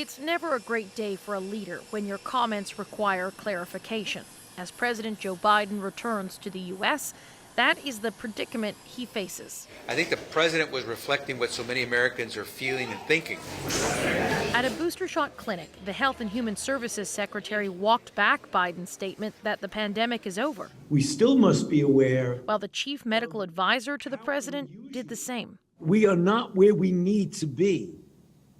It's never a great day for a leader when your comments require clarification. As President Joe Biden returns to the U.S., that is the predicament he faces. I think the president was reflecting what so many Americans are feeling and thinking. At a booster shot clinic, the Health and Human Services Secretary walked back Biden's statement that the pandemic is over. We still must be aware. While the chief medical advisor to the president did the same. We are not where we need to be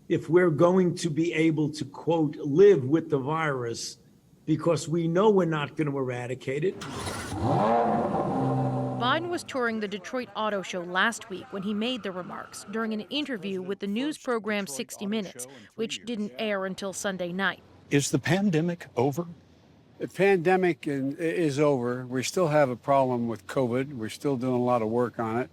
if we're going to be able to, quote, live with the virus, because we know we're not going to eradicate it. Biden was touring the Detroit Auto Show last week when he made the remarks during an interview with the news program 60 Minutes, which didn't air until Sunday night. Is the pandemic over? The pandemic is over. We still have a problem with COVID. We're still doing a lot of work on it.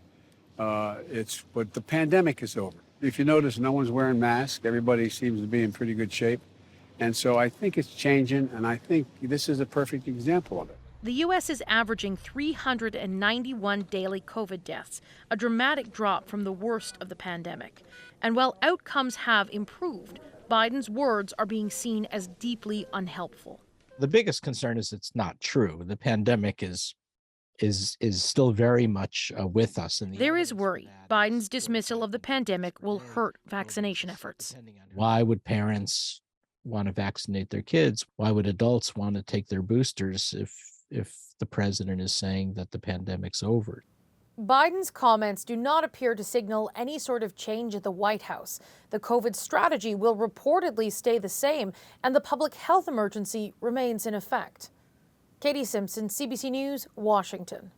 But the pandemic is over. If you notice, no one's wearing masks. Everybody seems to be in pretty good shape. And so I think it's changing, and I think this is a perfect example of it. The U.S. is averaging 391 daily COVID deaths, a dramatic drop from the worst of the pandemic. And while outcomes have improved, Biden's words are being seen as deeply unhelpful. The biggest concern is it's not true. The pandemic is still very much with us. And there is worry Biden's dismissal of the pandemic will hurt vaccination efforts. Why would parents want to vaccinate their kids? Why would adults want to take their boosters if the president is saying that the pandemic's over? Biden's comments do not appear to signal any sort of change at the White House. The COVID strategy will reportedly stay the same, and the public health emergency remains in effect. Katie Simpson, CBC News, Washington.